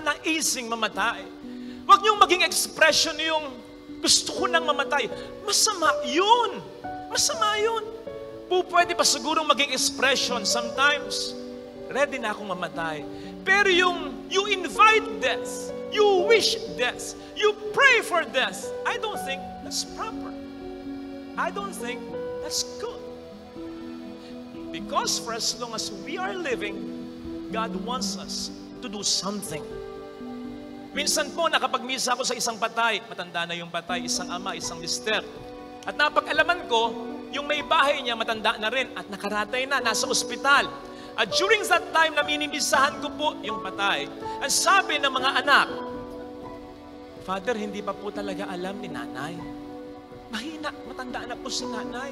nagnanaising mamatay. Huwag niyong maging expression yung gusto ko nang mamatay. Masama yun. Masama yun. Pwede pa siguro maging expression sometimes. Ready na akong mamatay. Pero yung you invite death, you wish death, you pray for death, I don't think that's proper. I don't think that's good. Because for as long as we are living, God wants us to do something. Minsan po, nakapagmisa ako sa isang patay. Matanda na yung patay, isang ama, isang mister. At napag-alaman ko, yung may bahay niya, matanda na rin at nakaratay na, nasa ospital. At during that time na minimisahan ko po yung patay, ang sabi ng mga anak, Father, hindi pa po talaga alam ni nanay. Mahina, matanda na po si nanay.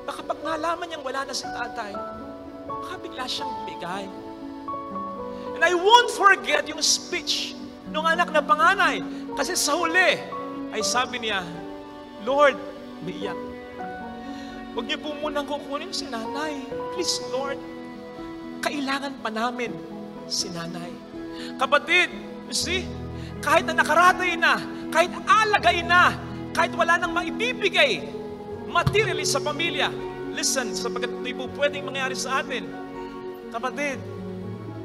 Baka pag nalaman niyang wala na si tatay, baka bigla siyang bigay. And I won't forget yung speech ng anak na panganay. Kasi sa huli, ay sabi niya, Lord, umiiyak. Huwag niyo po munang kukunin si nanay. Please, Lord, kailangan pa namin si nanay. Kapatid, you see, kahit na nakaratay na, kahit alagay na, kahit wala nang maibibigay, materially sa pamilya, listen, sapagkat ito'y po pwedeng mangyari sa atin. Kapatid,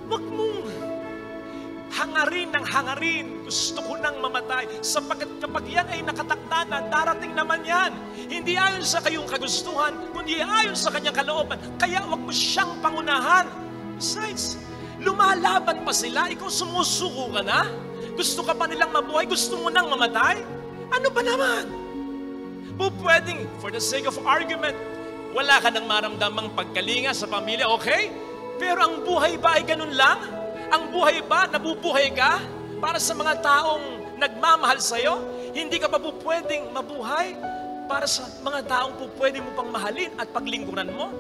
huwag mong hangarin ng hangarin, gusto ko nang mamatay, sapagkat kapag yan ay nakatakda na, darating naman yan. Hindi ayon sa kayong kagustuhan, kundi ayon sa kanyang kalooban. Kaya huwag mo siyang pangunahan. Besides, lumalaban pa sila, ikaw sumusuko ka na? Gusto ka pa nilang mabuhay, gusto mo nang mamatay? Ano ba naman? Pwedeng, for the sake of argument, wala ka nang maramdamang pagkalinga sa pamilya, okay? Pero ang buhay ba ay ganun lang? Ang buhay ba, nabubuhay ka para sa mga taong nagmamahal sa'yo? Hindi ka ba pwedeng mabuhay para sa mga taong pwede mo pang mahalin at paglingkuran mo?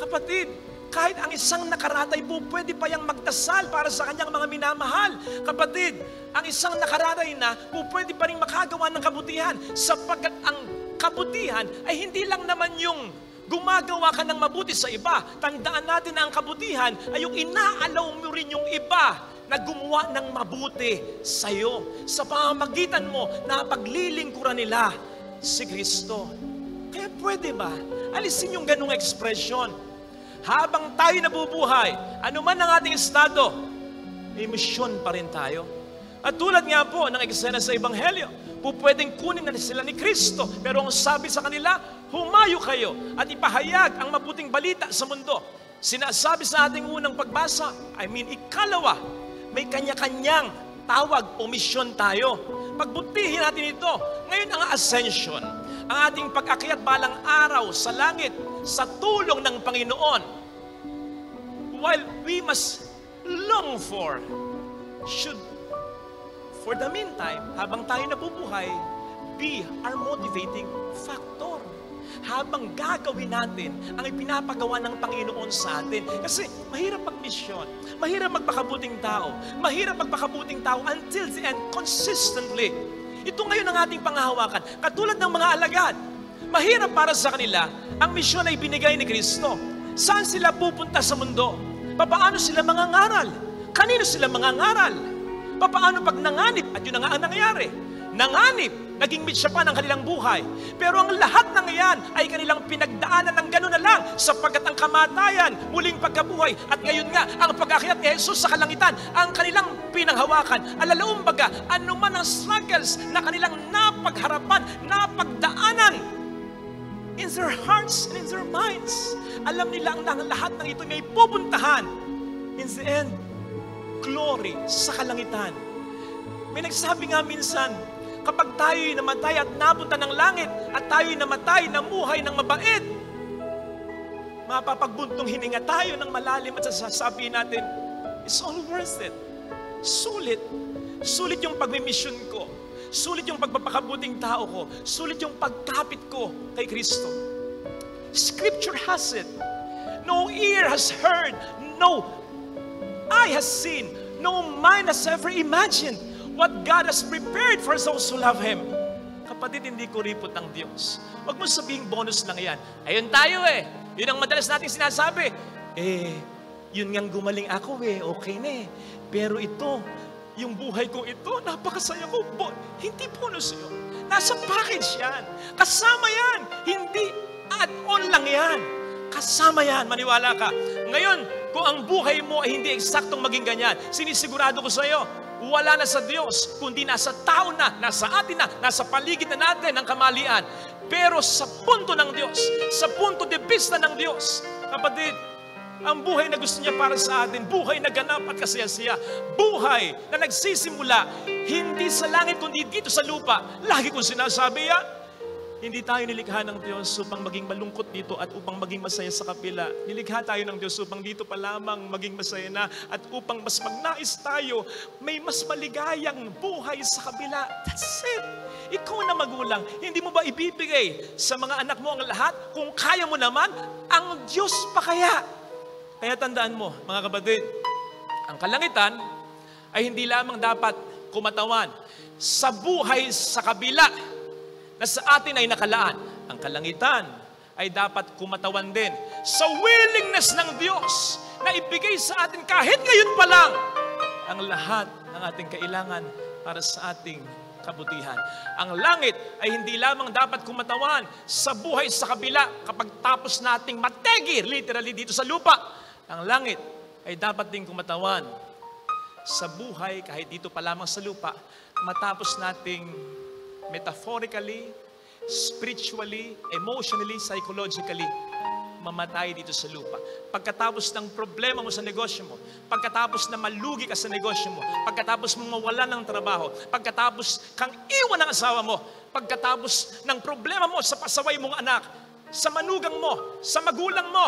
Kapatid, kahit ang isang nakaratay pwede pa yang magdasal para sa kanyang mga minamahal. Kapatid, ang isang nakaratay na pwede pa rin makagawa ng kabutihan, sapagkat ang kabutihan ay hindi lang naman yung gumagawa ka ng mabuti sa iba. Tandaan natin na ang kabutihan ay yung inaalaw mo rin yung iba na gumawa ng mabuti sa iyo. Sa pamamagitan mo na paglilingkuran nila si Kristo. Kaya pwede ba? Alisin yung ganung ekspresyon. Habang tayo nabubuhay, ano man ang ating estado, may misyon pa rin tayo. At tulad nga po ng eksena sa Ebanghelyo, pwedeng kunin na sila ni Kristo. Pero ang sabi sa kanila, humayo kayo at ipahayag ang mabuting balita sa mundo. Sinasabi sa ating unang pagbasa, ikalawa, may kanya-kanyang tawag o misyon tayo. Pagbutihin natin ito. Ngayon ang ascension, ang ating pag-akyat balang araw sa langit, sa tulong ng Panginoon. While we must long for, for the meantime, habang tayo nabubuhay, be our motivating factor. Habang gagawin natin ang ipinapagawa ng Panginoon sa atin. Kasi mahirap magmisyon, mahirap magpakabuting tao, mahirap magpakabuting tao until the end, consistently. Ito ngayon ang ating panghahawakan. Katulad ng mga alagad, mahirap para sa kanila, ang misyon ay binigay ni Kristo. Saan sila pupunta sa mundo? Papaano sila mangangaral? Kanino sila mangangaral? Papaano pag nanganib? At yun ang nangyari. Nanganib, naging mitsa pa ng kanilang buhay. Pero ang lahat ng iyan ay kanilang pinagdaanan ng gano'n na lang, sapagkat ang kamatayan, muling pagkabuhay, at ngayon nga, ang pag-akyat ni Jesus sa kalangitan, ang kanilang pinanghawakan. Alalaumbaga, anuman ang struggles na kanilang napagharapan, napagdaanan, in their hearts and in their minds, alam nila ang lahat ng ito may pupuntahan. In the end, glory sa kalangitan. May nagsabi nga minsan, kapag tayo'y namatay at napunta ng langit, at tayo'y namatay, namuhay ng mabait, mapapagbuntong hininga tayo ng malalim at sasabihin natin, it's all worth it. Sulit. Sulit yung pagmimisyon ko. Sulit yung pagpapakabuting tao ko. Sulit yung pagkapit ko kay Kristo. Scripture has it. No ear has heard, no eye has seen, no mind has ever imagined what God has prepared for those who love Him. Kapatid, hindi ko ripot ang Diyos. Huwag mo sabihing bonus lang yan. Ayun tayo eh. Yun ang madalas natin sinasabi. Yun ngang gumaling ako okay na eh. Pero ito, yung buhay ko ito, napakasaya ko. Hindi bonus yun. Nasa package yan. Kasama yan. Hindi add-on lang yan. Kasama yan, maniwala ka. Ngayon, kung ang buhay mo ay hindi eksaktong maging ganyan, sinisigurado ko sa iyo, wala na sa Diyos, kundi nasa tao na, nasa atin na, nasa paligid na natin ang kamalian. Pero sa punto ng Diyos, sa punto de vista ng Diyos, kapatid, ang buhay na gusto niya para sa atin, buhay na ganap at kasaya-saya, buhay na nagsisimula, hindi sa langit kundi dito sa lupa. Lagi kong sinasabi yan. Hindi tayo nilikha ng Diyos upang maging malungkot dito at upang maging masaya sa kapila. Nilikha tayo ng Diyos upang dito pa lamang maging masaya na at upang mas magnais tayo, may mas maligayang buhay sa kabila. That's it. Ikaw na magulang, hindi mo ba ibibigay sa mga anak mo ang lahat? Kung kaya mo naman, ang Diyos pa kaya? Kaya tandaan mo, mga kapatid, ang kalangitan ay hindi lamang dapat kumatawan sa buhay sa kabila na sa atin ay nakalaan. Ang kalangitan ay dapat kumatawan din sa willingness ng Diyos na ibigay sa atin kahit ngayon pa lang ang lahat ng ating kailangan para sa ating kabutihan. Ang langit ay hindi lamang dapat kumatawan sa buhay sa kabila kapag tapos nating mategir, literally dito sa lupa. Ang langit ay dapat din kumatawan sa buhay kahit dito pa lamang sa lupa, matapos nating metaphorically, spiritually, emotionally, psychologically, mamatay dito sa lupa. Pagkatapos ng problema mo sa negosyo mo, pagkatapos na malugi ka sa negosyo mo, pagkatapos mong mawala ng trabaho, pagkatapos kang iwan ng asawa mo, pagkatapos ng problema mo sa pasaway mong anak, sa manugang mo, sa magulang mo,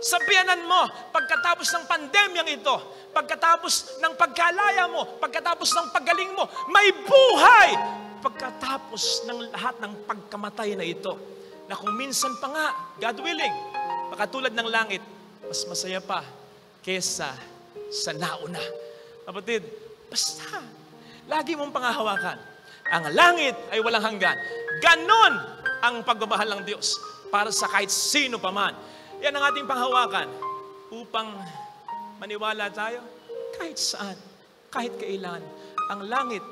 sa biyanan mo, pagkatapos ng pandemyang ito, pagkatapos ng pagkalaya mo, pagkatapos ng paggaling mo, may buhay! Pagkatapos ng lahat ng pagkamatay na ito, na kung minsan pa nga, God willing, makatulad ng langit, mas masaya pa kesa sa nauna. Kapatid, basta, lagi mong pangahawakan, ang langit ay walang hanggan. Ganon ang pagmamahal ng Diyos para sa kahit sino pa man. Yan ang ating panghawakan upang maniwala tayo kahit saan, kahit kailan. Ang langit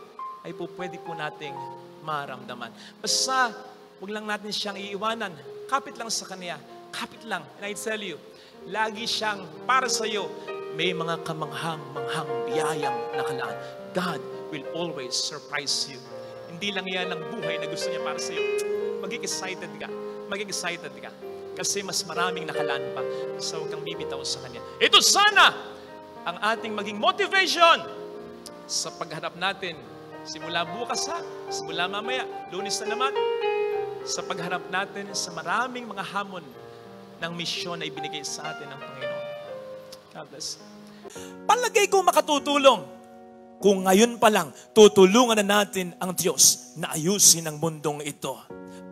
ay pwede po nating maramdaman. Basta, huwag lang natin siyang iiwanan. Kapit lang sa Kanya. Kapit lang. And I tell you, lagi siyang para sa iyo, may mga kamanghang-manghang biyayang nakalaan. God will always surprise you. Hindi lang yan ang buhay na gusto niya para sa iyo. Maging-excited ka. Maging-excited ka. Kasi mas maraming nakalaan pa. So, huwag kang bibitaw sa Kanya. Ito sana ang ating maging motivation sa pagharap natin. Simula bukas ha, simula mamaya, Lunes na naman, sa pagharap natin sa maraming mga hamon ng misyon na ibinigay sa atin ng Panginoon. God bless. Palagay ko makatutulong kung ngayon pa lang tutulungan na natin ang Diyos na ayusin ang mundong ito.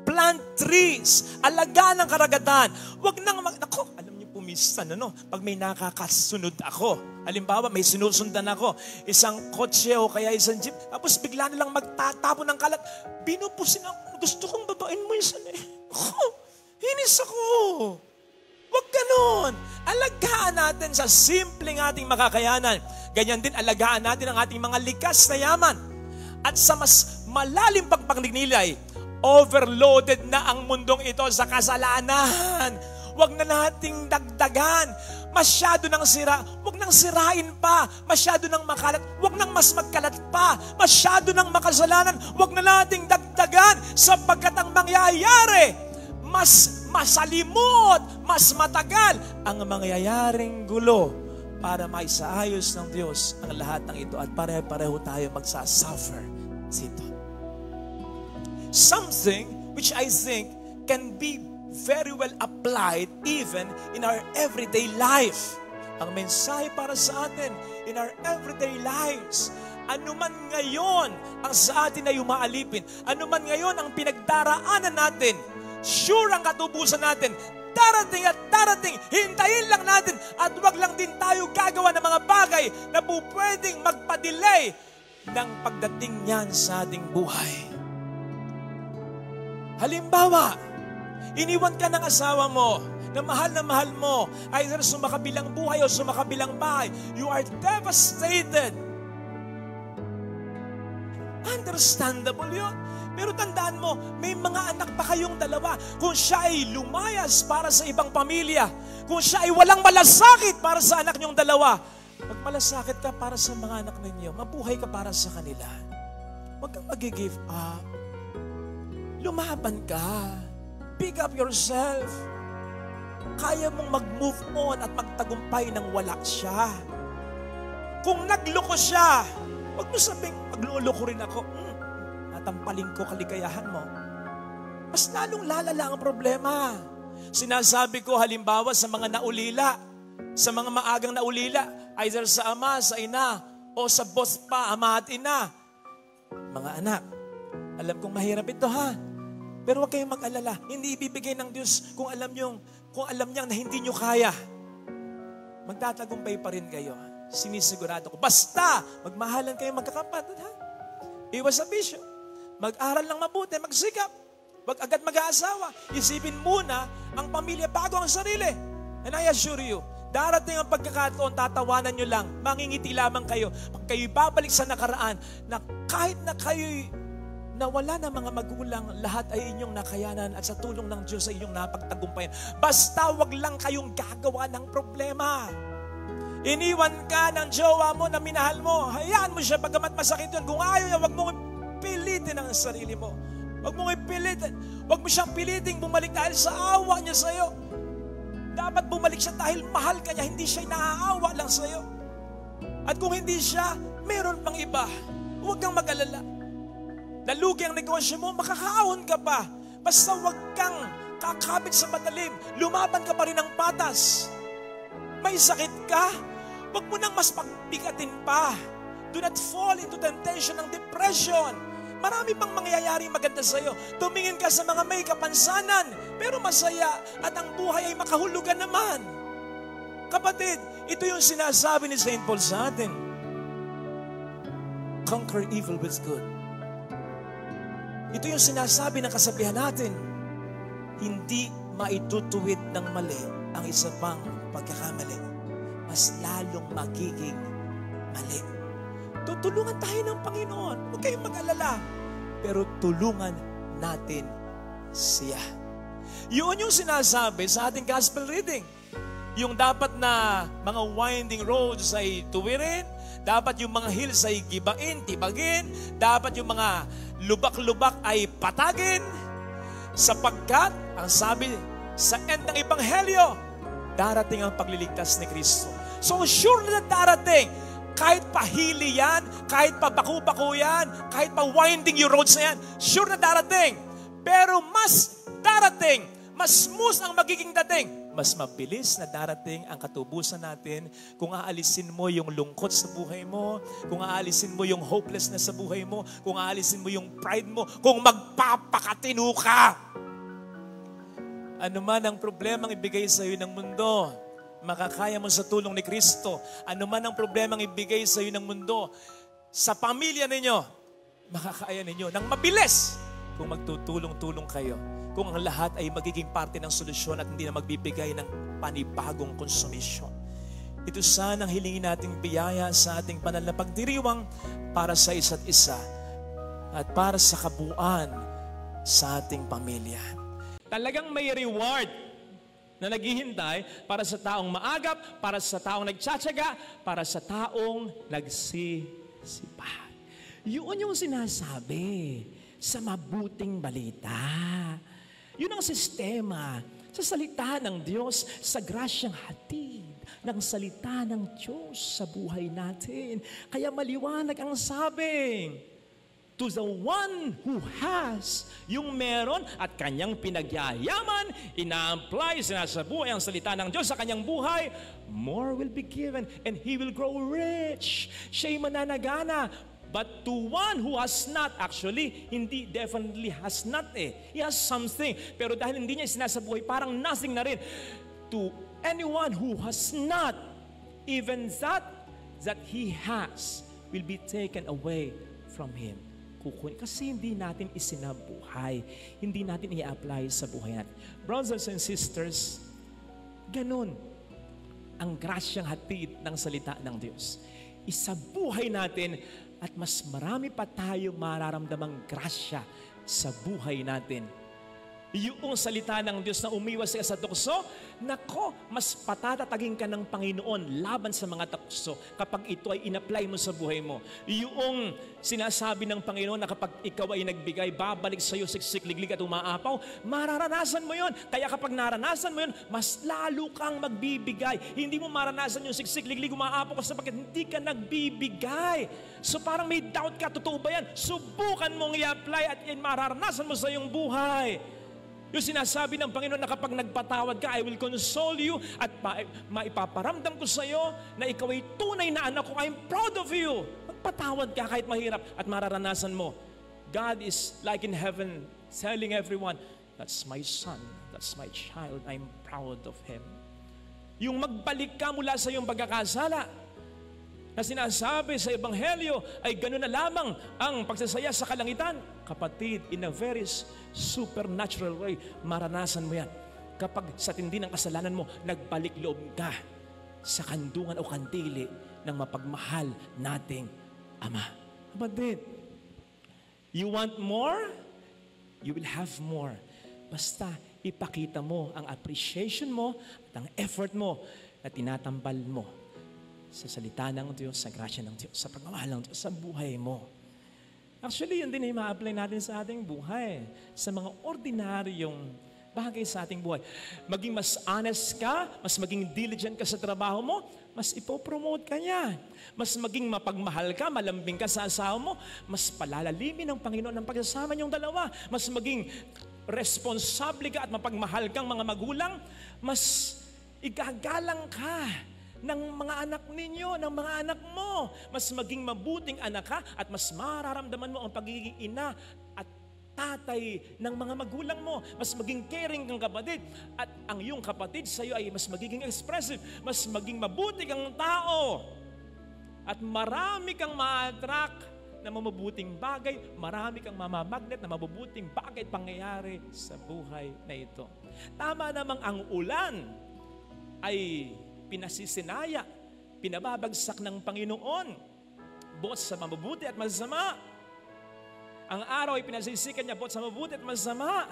Plant trees, alagaan ang karagatan. Huwag nang ako, alam niyo po minsan, pag may nakakasunod ako, halimbawa may sinusundan ako, isang kotse o kaya isang jeep, tapos bigla na lang magtatapon ng kalat, binupusin ako, gusto kong babain mo yun. Hinis ako. Huwag ganon. Alagaan natin sa simpleng ating makakayanan. Ganyan din, alagaan natin ang ating mga likas na yaman. At sa mas malalim pang pagninilay, overloaded na ang mundong ito sa kasalanan. Huwag na nating dagdagan. Masyado nang sira. Huwag nang sirain pa. Masyado nang makalat. Huwag nang mas magkalat pa. Masyado nang makasalanan. Huwag na nating dagdagan sapagkat ang mangyayari, mas masalimot, mas matagal ang mangyayaring gulo para maisaayos ng Diyos ang lahat ng ito at pare-pareho tayo magsasuffer dito. Something which I think can be very well applied even in our everyday life. Ang mensahe para sa atin in our everyday lives. Ano man ngayon ang sa atin ay umaalipin, ano man ngayon ang pinagdaraanan natin, sure ang katubusan natin, darating at darating, hintayin lang natin at wag lang din tayo gagawa ng mga bagay na po pwedeng magpa-delay ng pagdating niyan sa ating buhay. Halimbawa, iniwan ka ng asawa mo, na mahal mo, either sumakabilang buhay o sumakabilang bahay. You are devastated. Understandable yun. Pero tandaan mo, may mga anak pa kayong dalawa. Kung siya ay lumayas para sa ibang pamilya, kung siya ay walang malasakit para sa anak niyong dalawa, magmalasakit ka para sa mga anak ninyo. Mabuhay ka para sa kanila. Huwag kang mag-give up. Lumaban ka. Pick up yourself. Kaya mong mag-move on at magtagumpay nang wala siya. Kung nagloko siya, huwag mo sabing, magluloko rin ako. Natampaling ko kaligayahan mo. Mas lalong lalala ang problema. Sinasabi ko halimbawa sa mga naulila, sa mga maagang naulila, either sa ama, sa ina, o sa boss pa, ama at ina. Mga anak, alam kong mahirap ito ha. Pero huwag kayong mag-alala. Hindi ibibigay ng Diyos kung alam niya na hindi nyo kaya. Magtatagumpay pa rin kayo. Sinisigurado ko. Basta, magmahalan kayo magkakapatid ha. Iwas sa bisyo. Mag-aral lang mabuti, magsikap. Huwag agad mag-aasawa. Isipin muna ang pamilya bago ang sarili. And I assure you, darating ang pagkakataon, tatawanan nyo lang, mangingiti lamang kayo. Pag kayo babalik sa nakaraan, na kahit na kayo'y nawala na mga magulang, lahat ay inyong nakayanan at sa tulong ng Diyos ay inyong napagtagumpayan. Basta wag lang kayong gagawa ng problema. Iniwan ka ng jowa mo na minahal mo, hayaan mo siya bagamat masakit yun. Kung ayaw niya, wag mong pilitin ang sarili mo. Wag mong ipilitin. Wag mo siyang piliting bumalik dahil sa awa niya sa'yo. Dapat bumalik siya dahil mahal ka niya, hindi siya naaawa lang sa'yo. At kung hindi siya, meron pang iba. Huwag kang mag-alala. Nalugi ang negosyo mo, makakaahon ka pa. Basta huwag kang kakabit sa matalim. Lumaban ka pa rin ng patas. May sakit ka, huwag mo nang mas pagbigatin pa. Do not fall into temptation ng depression. Marami pang mangyayari maganda sa iyo. Tumingin ka sa mga may kapansanan, pero masaya at ang buhay ay makahulugan naman. Kapatid, ito yung sinasabi ni St. Paul sa atin. Conquer evil with good. Ito yung sinasabi ng kasabihan natin. Hindi maitutuwid ng mali ang isa pang pagkakamali. Mas lalong magiging mali. Tutulungan tayo ng Panginoon. Huwag kayong mag-alala. Pero tulungan natin siya. Yun yung sinasabi sa ating gospel reading. Yung dapat na mga winding roads ay tuwirin. Dapat yung mga hills ay gibain, tibagin. Dapat yung mga lubak-lubak ay patagin. Sapagkat, ang sabi sa end ng Ebanghelyo, darating ang pagliligtas ni Kristo. So sure na darating. Kahit pahili yan, kahit pa baku-baku yan, kahit pa winding yung roads na yan, sure na darating. Pero mas darating, mas smooth ang magiging dating. Mas mabilis na darating ang katubusan natin kung aalisin mo yung lungkot sa buhay mo, kung aalisin mo yung hopelessness sa buhay mo, kung aalisin mo yung pride mo, kung magpapakatino ka. Ano man ang problemang ibigay sa iyo ng mundo, makakaya mo sa tulong ni Kristo. Ano man ang problemang ibigay sa iyo ng mundo, sa pamilya ninyo, makakaya ninyo ng mabilis kung magtutulong-tulong kayo. Kung ang lahat ay magiging parte ng solusyon at hindi na magbibigay ng panibagong konsumisyon. Ito sana ang hilingin nating biyaya sa ating banal na pagdiriwang para sa isa't isa at para sa kabuuan sa ating pamilya. Talagang may reward na naghihintay para sa taong maagap, para sa taong nagtsatsaga, para sa taong nagsisipag. Yun yung sinasabi sa mabuting balita. Yun ang sistema sa salita ng Diyos, sa grasyang hatid ng salita ng Diyos sa buhay natin. Kaya maliwanag ang sabi, to the one who has, yung meron at kanyang pinagyayaman, ina-apply, sinasabuhay ang salita ng Diyos sa kanyang buhay, more will be given and he will grow rich. Siya'y mananagana. But to one who has not, actually, hindi, definitely has not He has something. Pero dahil hindi niya sinasabuhay, parang nothing na rin. To anyone who has not, even that he has, will be taken away from him. Kasi hindi natin isinabuhay. Hindi natin i-apply sa buhay natin. Brothers and sisters, ganun ang grasyang hatid ng salita ng Diyos. Isabuhay natin at mas marami pa tayong mararamdamang grasya sa buhay natin. Yung salita ng Diyos na umiwas siya sa tukso, nako, mas patatatagin ka ng Panginoon laban sa mga tukso kapag ito ay in-apply mo sa buhay mo. Yung sinasabi ng Panginoon na kapag ikaw ay nagbigay, babalik sa iyo siksik, liglig at umaapaw, mararanasan mo yon. Kaya kapag naranasan mo yon, mas lalo kang magbibigay. Hindi mo maranasan yung siksik, liglig, umaapaw kasi bakit hindi ka nagbibigay. So parang may doubt ka, totoo ba yan? Subukan mong i-apply at mararanasan mo sa iyong buhay. Yung sinasabi ng Panginoon na kapag nagpatawad ka, I will console you at maipaparamdam ko sa iyo na ikaw ay tunay na anak ko. I'm proud of you. Magpatawad ka kahit mahirap at mararanasan mo. God is like in heaven telling everyone, that's my son, that's my child, I'm proud of him. Yung magbalik ka mula sa iyong pagkakasala na sinasabi sa Ebanghelyo ay gano'n na lamang ang pagsasaya sa kalangitan. Kapatid, in a very supernatural way, maranasan mo yan. Kapag sa tindi ng kasalanan mo, nagbalik loob ka sa kandungan o kandili ng mapagmahal nating Ama. Kapatid, you want more? You will have more. Basta ipakita mo ang appreciation mo at ang effort mo na tinatambal mo sa salita ng Diyos, sa grasya ng Diyos, sa pagmamahal ng Diyos, sa buhay mo. Actually, yun din ay ma-apply natin sa ating buhay, sa mga ordinaryong bagay sa ating buhay. Maging mas honest ka, mas maging diligent ka sa trabaho mo, mas ipopromote ka niya. Mas maging mapagmahal ka, malambing ka sa asawa mo, mas palalalimin ng Panginoon ang pagsasama niyong dalawa. Mas maging responsable ka at mapagmahal kang mga magulang, mas igagalang ka ng mga anak ninyo, ng mga anak mo. Mas maging mabuting anak ka at mas mararamdaman mo ang pagiging ina at tatay ng mga magulang mo. Mas maging caring kang kapatid at ang iyong kapatid sa iyo ay mas magiging expressive, mas maging mabuti kang tao at marami kang ma-attract na mabubuting bagay, marami kang mamamagnet na mabubuting bagay at pangyayari sa buhay na ito. Tama namang ang ulan ay pinasisinaya, pinababagsak ng Panginoon, both sa mabubuti at masama. Ang araw ay pinasisikan niya both sa mabuti at masama.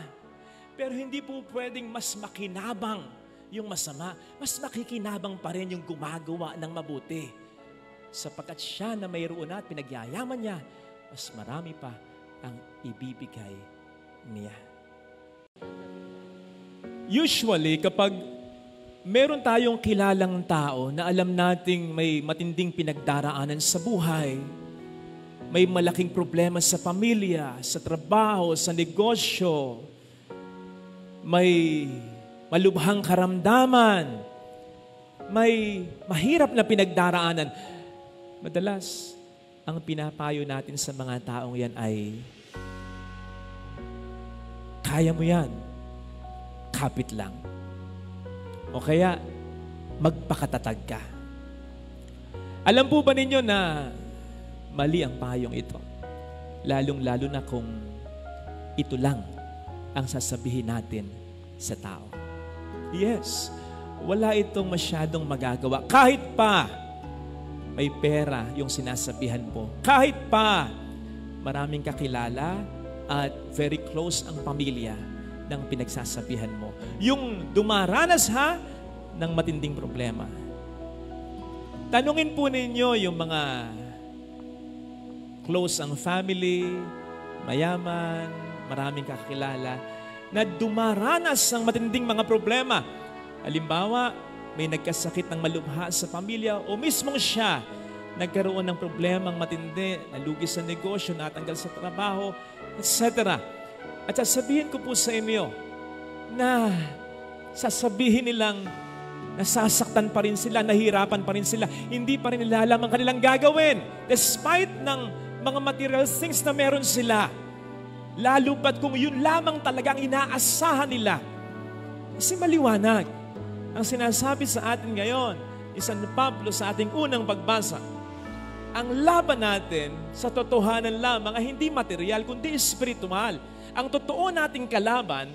Pero hindi po pwedeng mas makinabang yung masama. Mas makikinabang pa rin yung gumagawa ng mabuti. Sapagkat siya na mayroon at pinagyayaman niya, mas marami pa ang ibibigay niya. Usually, kapag meron tayong kilalang tao na alam nating may matinding pinagdaraanan sa buhay, may malaking problema sa pamilya, sa trabaho, sa negosyo, may malubhang karamdaman, may mahirap na pinagdaraanan. Madalas, ang pinapayo natin sa mga taong yan ay, kaya mo yan, kapit lang. O kaya, magpakatatag ka. Alam po ba ninyo na mali ang payong ito? Lalong-lalo na kung ito lang ang sasabihin natin sa tao. Yes, wala itong masyadong magagawa. Kahit pa may pera yung sinasabihan mo. Kahit pa maraming kakilala at very close ang pamilya ng pinagsasabihan mo. Yung dumaranas ng matinding problema. Tanungin po ninyo yung mga close ang family, mayaman, maraming kakilala, na dumaranas ng matinding mga problema. Halimbawa, may nagkasakit ng malubha sa pamilya o mismong siya nagkaroon ng problemang matindi, nalugi sa negosyo, natanggal sa trabaho, etc. At sasabihin ko po sa inyo na sasabihin nilang nasasaktan pa rin sila, nahirapan pa rin sila, hindi pa rin nila alam ang kanilang gagawin. Despite ng mga material things na meron sila, lalo pat kung yun lamang talagang inaasahan nila. Kasi maliwanag ang sinasabi sa atin ngayon ni San Pablo sa ating unang pagbasa. Ang laban natin sa totohanan lamang ay hindi material, kundi espiritual. Ang totoo nating kalaban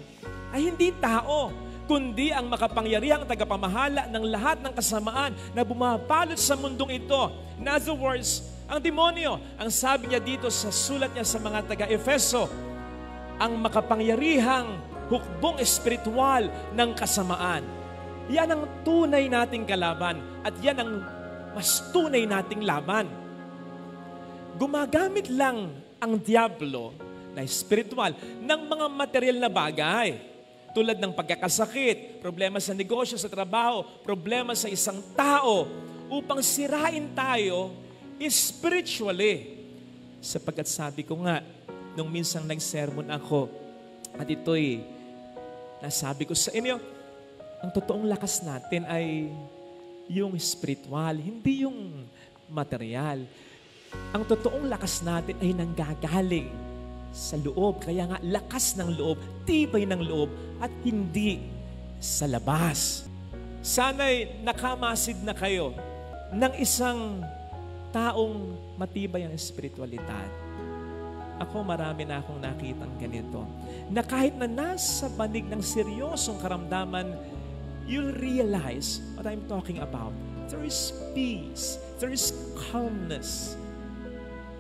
ay hindi tao, kundi ang makapangyarihang tagapamahala ng lahat ng kasamaan na bumabalot sa mundong ito. In other words, Ang demonyo, ang sabi niya dito sa sulat niya sa mga taga-Efeso, ang makapangyarihang hukbong espiritual ng kasamaan. Yan ang tunay nating kalaban at yan ang mas tunay nating laban. Gumagamit lang ang diablo na espiritual ng mga material na bagay. Tulad ng pagkakasakit, problema sa negosyo, sa trabaho, problema sa isang tao, upang sirain tayo spiritually. Sapagkat sabi ko nga, nung minsang nag-sermon ako, at ito'y nasabi ko sa inyo, ang totoong lakas natin ay yung spiritual, hindi yung material. Ang totoong lakas natin ay nanggagaling sa loob. Kaya nga, lakas ng loob, tibay ng loob, at hindi sa labas. Sana'y nakamasid na kayo ng isang taong matibay ang espiritualidad. Ako, marami na akong nakitang ganito, na kahit na nasa banig ng seryosong karamdaman, you'll realize what I'm talking about. There is peace, there is calmness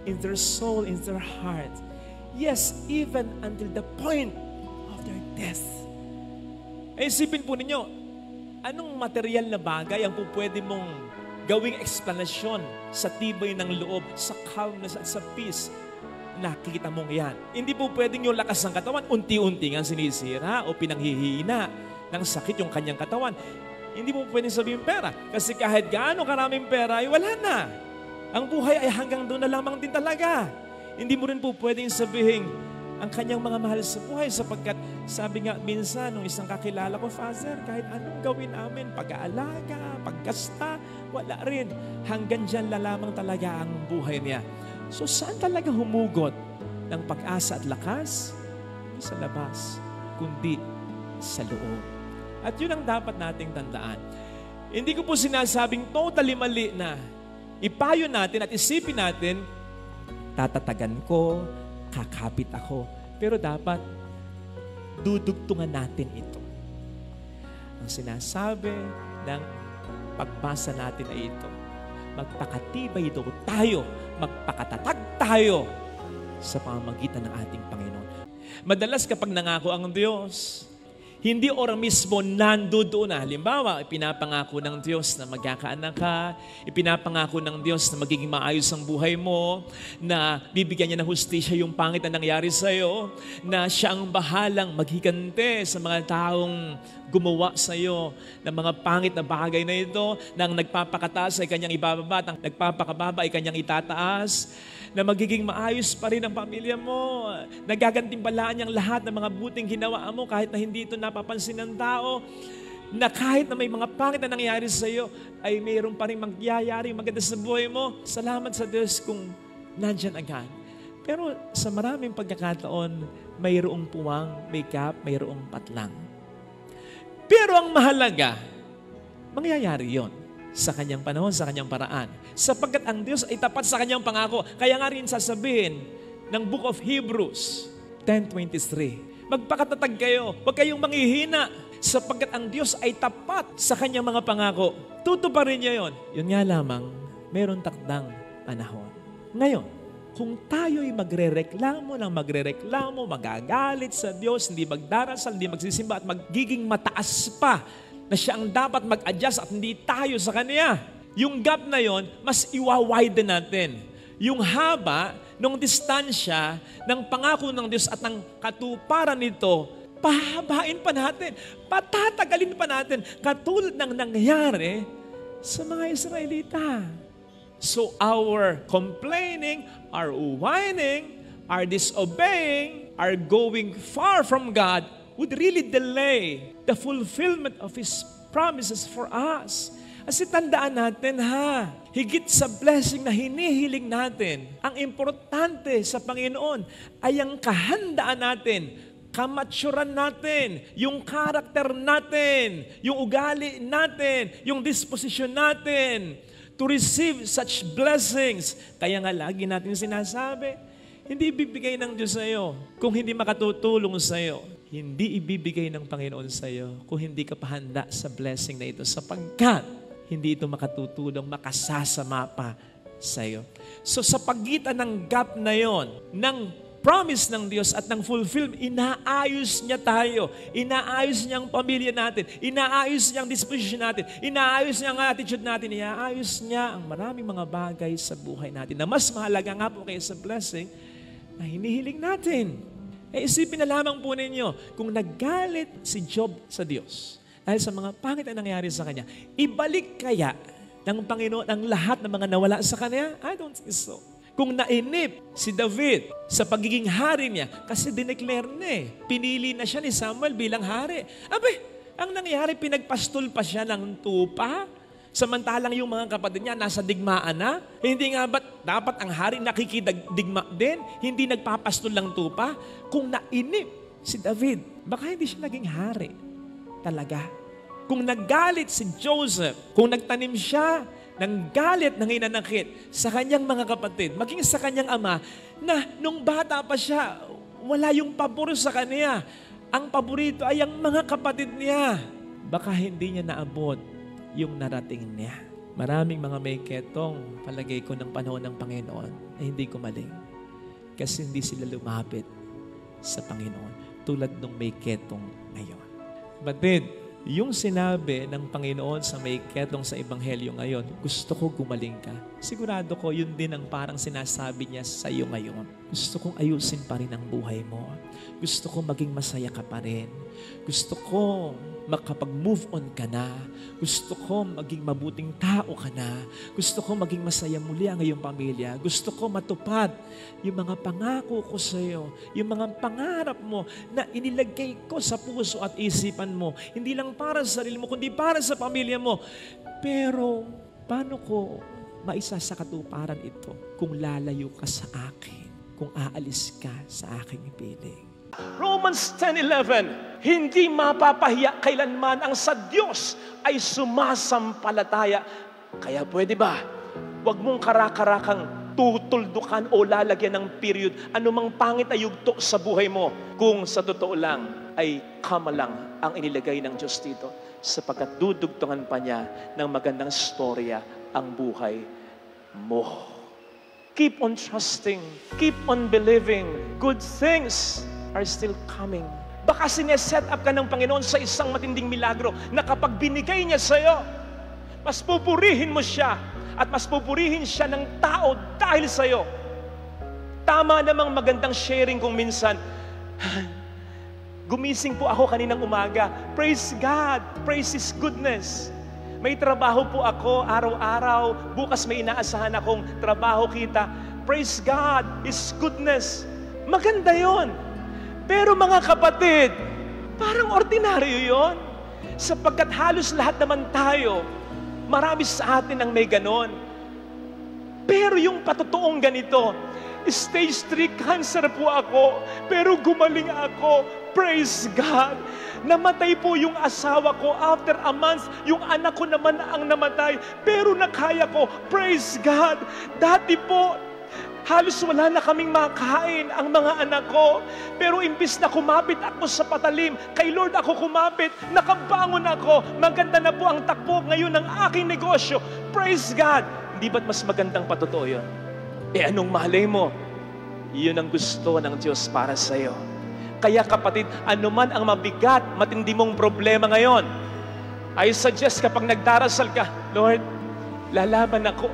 in their soul, in their heart. Yes, even until the point of their death. Isipin po ninyo, anong material na bagay ang po pwede mong gawing explanation sa tibay ng loob, sa calmness at sa peace? Nakikita mong yan. Hindi po pwedeng yung lakas ng katawan, unti-unti nga sinisira o pinanghihina ng sakit yung kanyang katawan. Hindi mo pwedeng sabihin pera. Kasi kahit gaano karaming pera, ay wala na. Ang buhay ay hanggang doon na lamang din talaga. Hindi mo rin po pwedeng sabihin ang kanyang mga mahal sa buhay sapagkat sabi nga minsan nung isang kakilala ko, Father, kahit anong gawin namin, pag-aalaga, paggasta, wala rin. Hanggang dyan na lamang talaga ang buhay niya. So saan talaga humugot ng pag-asa at lakas? Hindi sa labas, kundi sa loob. At yun ang dapat nating tandaan. Hindi ko po sinasabing totally mali na ipayo natin at isipin natin, tatatagan ko, kakapit ako. Pero dapat dudugtungan natin ito. Ang sinasabi ng pagbasa natin ay ito. Magpakatibay ito tayo, magpakatatag tayo sa pamamagitan ng ating Panginoon. Madalas kapag nangako ang Diyos, hindi ora mismo nandoon na. Halimbawa, ipinapangako ng Diyos na magkakaanak ka, ipinapangako ng Diyos na magiging maayos ang buhay mo, na bibigyan niya ng hustisya yung pangit na nangyari sa'yo, na siya ang bahalang maghigante sa mga taong gumawa sa'yo ng mga pangit na bagay na ito, na ang nagpapakataas ay kanyang ibababa, at ang nagpapakababa ay kanyang itataas, na magiging maayos pa rin ang pamilya mo, nagagantimpalaan niyang lahat ng mga buting ginawa mo kahit na hindi ito napapansin ng tao, na kahit na may mga pangit na nangyari sa iyo, ay mayroon pa rin mangyayari maganda sa buhay mo. Salamat sa Diyos kung nandyan agad. Pero sa maraming pagkakataon, mayroong puwang, may gap, mayroong patlang. Pero ang mahalaga, mangyayari yon sa kanyang panahon, sa kanyang paraan. Sapagkat ang Diyos ay tapat sa kanyang pangako. Kaya nga rin sasabihin ng Book of Hebrews 10:23, magpakatatag kayo, huwag kayong manghihina, sapagkat ang Diyos ay tapat sa kanyang mga pangako. Tutuparin niya yon. Yun nga lamang, meron takdang panahon. Ngayon, kung tayo'y magrereklamo, magagalit sa Diyos, hindi magdarasal, hindi magsisimba, at magiging mataas pa na siya ang dapat mag-adjust at hindi tayo sa Kanya, yung gap na yon, mas iwa-widen natin. Yung haba ng distansya ng pangako ng Diyos at ng katuparan nito, pahabain pa natin, patatagalin pa natin, katulad ng nangyari sa mga Israelita. So our complaining, our whining, our disobeying, our going far from God would really delay the fulfillment of His promises for us. Kasi tandaan natin higit sa blessing na hinihiling natin, ang importante sa Panginoon ay ang kahandaan natin, kamatsuran natin, yung karakter natin, yung ugali natin, yung disposisyon natin to receive such blessings. Kaya nga lagi natin sinasabi, hindi ibibigay ng Diyos sa iyo kung hindi makatutulong sa iyo. Hindi ibibigay ng Panginoon sa iyo kung hindi ka pahanda sa blessing na ito, sapagkat hindi ito makatutulong, makasasama pa sa'yo. So sa pagitan ng gap na yon, ng promise ng Diyos at ng fulfillment, inaayos niya tayo. Inaayos niya ang pamilya natin. Inaayos niya ang disposition natin. Inaayos niya ang attitude natin. Inaayos niya ang maraming mga bagay sa buhay natin na mas mahalaga nga po kaysa blessing na hinihiling natin. Isipin na lamang po ninyo, kung naggalit si Job sa Diyos dahil sa mga pangit na nangyari sa kanya, ibalik kaya ng Panginoon ang lahat ng mga nawala sa kanya? I don't think so. Kung nainip si David sa pagiging hari niya, kasi dineclare na pinili na siya ni Samuel bilang hari. Abe, ang nangyari, pinagpastol pa siya ng tupa, samantalang yung mga kapatid niya nasa digmaan na. Hindi nga ba't dapat ang hari nakikidigma din? Hindi nagpapastol ng tupa? Kung nainip si David, baka hindi siya naging hari talaga. Kung naggalit si Joseph, kung nagtanim siya ng galit ng hinanakit sa kanyang mga kapatid, maging sa kanyang ama, na nung bata pa siya, wala yung pabor sa kanya. Ang paborito ay ang mga kapatid niya. Baka hindi niya naabot yung narating niya. Maraming mga may ketong, palagay ko ng panahon ng Panginoon, ay hindi gumaling. Kasi hindi sila lumapit sa Panginoon. Tulad nung may ketong ngayon. Batid, yung sinabi ng Panginoon sa may ketong sa Ebanghelyo ngayon, gusto ko gumaling ka. Sigurado ko, yun din ang parang sinasabi niya sa iyo ngayon. Gusto kong ayusin pa rin ang buhay mo. Gusto ko maging masaya ka pa rin. Gusto ko makapag-move on ka na. Gusto ko maging mabuting tao ka na. Gusto ko maging masaya muli ang iyong pamilya. Gusto ko matupad yung mga pangako ko sa iyo, yung mga pangarap mo na inilagay ko sa puso at isipan mo. Hindi lang para sa sarili mo, kundi para sa pamilya mo. Pero, paano ko maisasakatuparan ito kung lalayo ka sa akin, kung aalis ka sa aking piling? Romans 10:11, hindi mapapahiya kailanman ang sa Diyos ay sumasampalataya. Kaya pwede ba, huwag mong karakarakang tutuldukan o lalagyan ng period anumang pangit na yugto sa buhay mo kung sa totoo lang ay kama lang ang inilagay ng Diyos dito, sapagkat dudugtungan pa niya ng magandang storya ang buhay mo. Keep on trusting, keep on believing. Good things are still coming. Baka sineset up ka ng Panginoon sa isang matinding milagro na kapag binigay niya sa'yo, mas pupurihin mo siya at mas pupurihin siya ng tao dahil sa'yo. Tama namang magandang sharing kung minsan, gumising po ako kaninang umaga. Praise God, praise His goodness. May trabaho po ako araw-araw. Bukas may inaasahan akong trabaho kita. Praise God, His goodness. Maganda yon. Pero mga kapatid, parang ordinaryo yon. Sapagkat halos lahat naman tayo, marami sa atin ang may ganon. Pero yung patotoong ganito, stage 3 cancer po ako, pero gumaling ako. Praise God. Namatay po yung asawa ko. After a month, yung anak ko naman ang namatay. Pero nakaya ko. Praise God. Dati po, halos wala na kaming makain ang mga anak ko. Pero imbis na kumapit ako sa patalim, kay Lord ako kumapit, nakabangon ako. Maganda na po ang takbo ngayon ng aking negosyo. Praise God. Hindi ba't mas magandang patotoo yun? Anong malay mo? Yun ang gusto ng Diyos para sa iyo. Kaya kapatid, anuman ang mabigat, matindi mong problema ngayon, I suggest kapag nagdarasal ka, Lord, lalaban ako.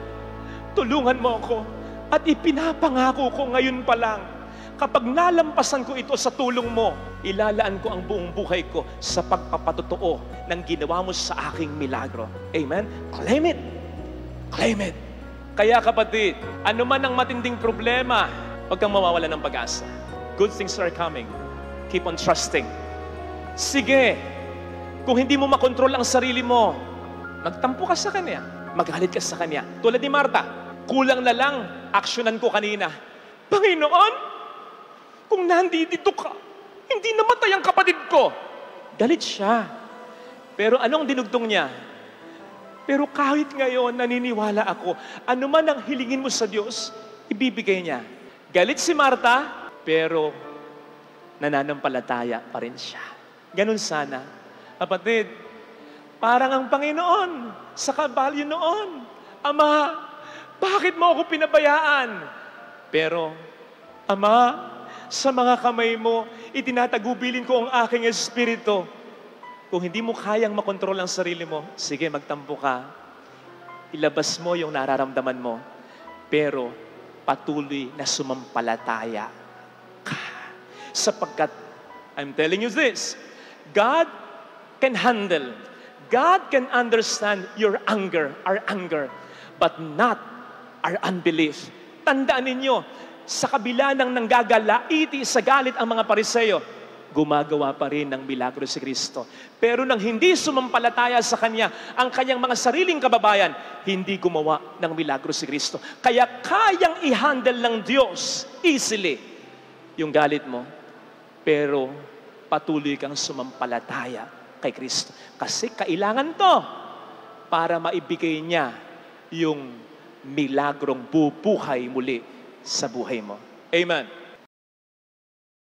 Tulungan mo ako. At ipinapangako ko ngayon pa lang, kapag nalampasan ko ito sa tulong mo, ilalaan ko ang buong buhay ko sa pagpapatotoo ng ginawa mo sa aking milagro. Amen? Claim it. Claim it. Kaya kapatid, anuman ang matinding problema, huwag kang mawawala ng pag-asa. Good things are coming. Keep on trusting. Sige, kung hindi mo makontrol ang sarili mo, magtampo ka sa Kanya. Magalit ka sa Kanya. Tulad ni Marta, kulang na lang, aksyonan ko kanina. Panginoon, kung nandito ka, hindi namatay ang kapatid ko. Galit siya. Pero anong dinugtong niya? Pero kahit ngayon, naniniwala ako, anuman ang hilingin mo sa Diyos, ibibigay niya. Galit si Marta, pero nananampalataya pa rin siya. Ganun sana. Kapatid, parang ang Panginoon sa kabalyo noon, Ama, Bakit mo ako pinabayaan? Pero, Ama, sa mga kamay mo, itinatagubilin ko ang aking espiritu. Kung hindi mo kayang makontrol ang sarili mo, sige, magtampo ka. Ilabas mo yung nararamdaman mo. Pero, patuloy na sumampalataya ka. Sapagkat, I'm telling you this, God can handle, God can understand your anger, our anger, but not our unbelief. Tandaan ninyo, sa kabila ng nanggagalaiti sa galit ang mga Pariseo, gumagawa pa rin ng milagro si Kristo. Pero nang hindi sumampalataya sa Kanya, ang Kanyang mga sariling kababayan, hindi gumawa ng milagro si Kristo. Kaya kayang i-handle ng Diyos easily yung galit mo, pero patuloy kang sumampalataya kay Kristo. Kasi kailangan to para maibigay niya yung milagrong bubuhay muli sa buhay mo. Amen.